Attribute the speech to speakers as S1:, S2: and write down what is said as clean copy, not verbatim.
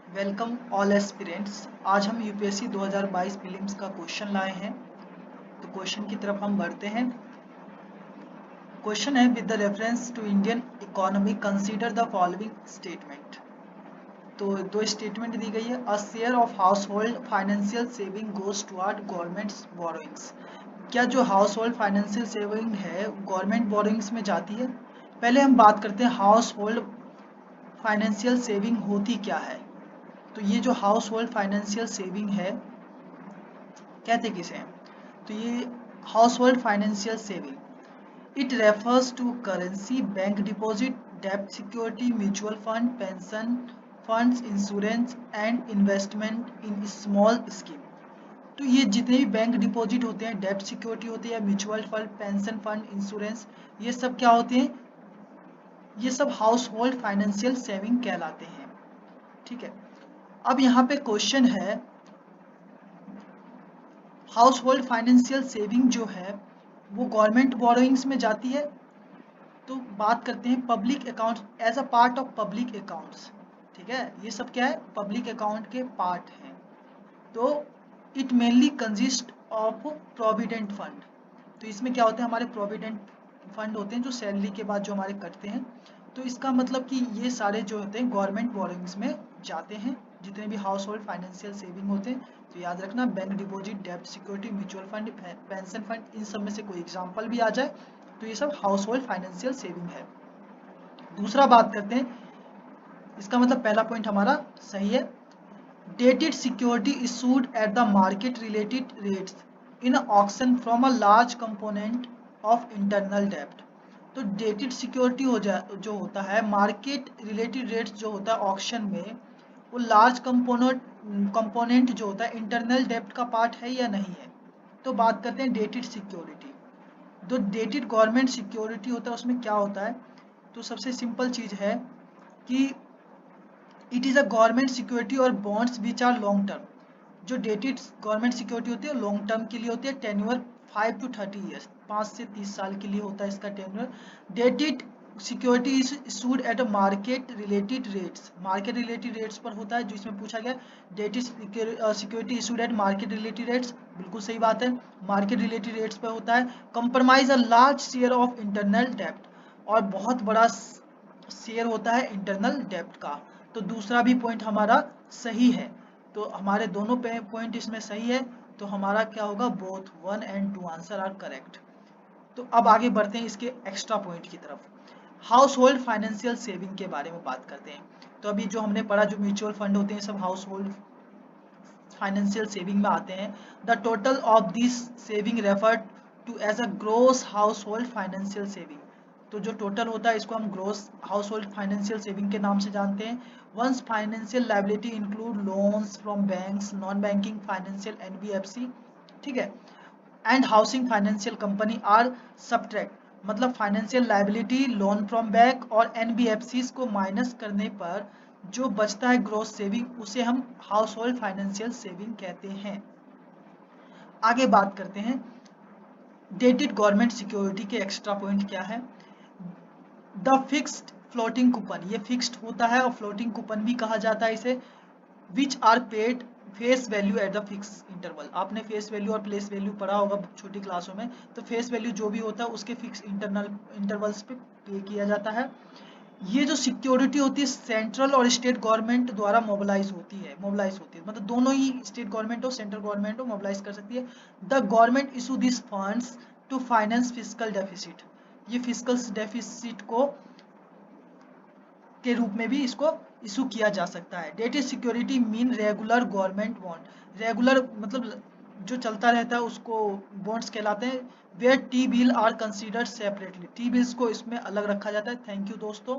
S1: Welcome all aspirants. आज हम UPSC 2022 prelims का क्वेश्चन लाए हैं। तो क्वेश्चन की तरफ हम बढ़ते हैं। क्वेश्चन है, with the reference to Indian economy consider the following statement. तो दो स्टेटमेंट दी गई है। A share of household financial saving goes toward governments borrowings. क्या जो हाउस होल्ड फाइनेंशियल सेविंग है गवर्नमेंट बोरोइंग्स में जाती है? पहले हम बात करते हैं हाउस होल्ड फाइनेंशियल सेविंग होती क्या है। तो ये जो हाउस होल्ड फाइनेंशियल सेविंग है कहते किसे हैं? तो ये household financial saving it refers to currency, bank deposit, डेब्ट security, mutual fund, pension funds, insurance and investment in small scheme. तो ये जितने भी बैंक डिपॉजिट होते हैं, डेब्ट सिक्योरिटी होती है, mutual fund, pension fund, insurance, ये सब क्या होते हैं? ये सब हाउस होल्ड फाइनेंशियल सेविंग कहलाते हैं। ठीक है। अब यहाँ पे क्वेश्चन है, हाउस होल्ड फाइनेंशियल सेविंग जो है वो गवर्नमेंट बोरोइंग्स में जाती है। तो बात करते हैं public accounts as a part of public accounts. ठीक है, ये सब क्या है? पब्लिक अकाउंट के पार्ट हैं। तो it mainly consist of provident fund. तो इसमें क्या होते हैं? हमारे प्रोविडेंट फंड होते हैं जो सैलरी के बाद जो हमारे कटते हैं। तो इसका मतलब कि ये सारे जो होते हैं गवर्नमेंट बोरोइंग्स में जाते हैं, जितने भी हाउस होल्ड फाइनेंशियल सेविंग होते हैं। तो याद रखना, बैंक डिपॉजिट, डेब्ट security, mutual fund, pension fund, इन सब में से कोई एग्जाम्पल भी आ जाए तो ये सब हाउस होल्ड फाइनेंशियल सेविंग है। दूसरा बात करते हैं, इसका मतलब पहला पॉइंट हमारा सही है। Dated security issued at the market related rates in auction from a large component of internal डेब्ट। तो डेटेड सिक्योरिटी जो होता है, मार्केट रिलेटेड रेट्स जो होता है ऑक्शन में, वो लार्ज कंपोनेंट जो होता है इंटरनल डेब्ट का पार्ट है या नहीं है। तो बात करते हैं डेटेड सिक्योरिटी। जो डेटेड गवर्नमेंट सिक्योरिटी होता है उसमें क्या होता है? तो सबसे सिंपल चीज़ है कि it is a government security और bonds which are long term. जो डेटेड गवर्नमेंट सिक्योरिटी होती है लॉन्ग टर्म के लिए होती है, टेन्योर 5 to 30 ईयर्स, 5 से 30 साल के लिए होता है इसका tenure. Dated security is issued at a market related rates. Market related rates पर होता है, जो इसमें पूछा गया dated security issued at market related rates, बिल्कुल सही बात है, मार्केट रिलेटेड रेट्स पर होता है। Compromise a large share of internal डेब्ट, और बहुत बड़ा शेयर होता है इंटरनल डेब्ट का। तो दूसरा भी पॉइंट हमारा सही है। तो हमारे दोनों पॉइंट इसमें सही है। तो हमारा क्या होगा? Both 1 and 2 answer are correct. तो अब आगे बढ़ते हैं इसके एक्स्ट्रा पॉइंट की तरफ। हाउस होल्ड फाइनेंशियल सेविंग के बारे में बात करते हैं। तो अभी जो हमने पढ़ा, जो म्यूचुअल फंड होते हैं सब हाउस होल्ड फाइनेंशियल सेविंग में आते हैं। The total of this saving refer to as a gross household financial saving. तो जो टोटल होता है इसको हम gross household financial saving के नाम से जानते हैं। Once financial liability include loans from banks, non banking financial NBFC, ठीक है, and housing financial company are subtract. मतलब financial liability, loan from bank और एनबीएफसी को माइनस करने पर जो बचता है ग्रोस सेविंग, उसे हम हाउस होल्ड फाइनेंशियल सेविंग कहते हैं। आगे बात करते हैं डेटेड गवर्नमेंट सिक्योरिटी के एक्स्ट्रा पॉइंट क्या है। द फिक्स्ड फ्लोटिंग कूपन, ये फिक्स्ड होता है और फ्लोटिंग कूपन भी कहा जाता है इसे, which are paid face value at the fix interval. आपने फेस वैल्यू और प्लेस वैल्यू पढ़ा होगा छोटी क्लासों में। तो फेस वैल्यू जो भी होता है उसके फिक्स इंटरवल्स पे पे किया जाता है। ये जो सिक्योरिटी होती है सेंट्रल और स्टेट गवर्नमेंट द्वारा मोबिलाइज होती है, मतलब दोनों ही, स्टेट गवर्नमेंट और सेंट्रल गवर्नमेंट मोबिलाइज कर सकती है। The government issue this funds to finance physical deficit. ये फिजिकल डेफिसिट को के रूप में भी इसको इशू किया जा सकता है। Dated security mean regular government bond. Regular मतलब जो चलता रहता है उसको बॉन्ड्स कहलाते हैं। Where T bill are considered separately, T bills को इसमें अलग रखा जाता है। थैंक यू दोस्तों।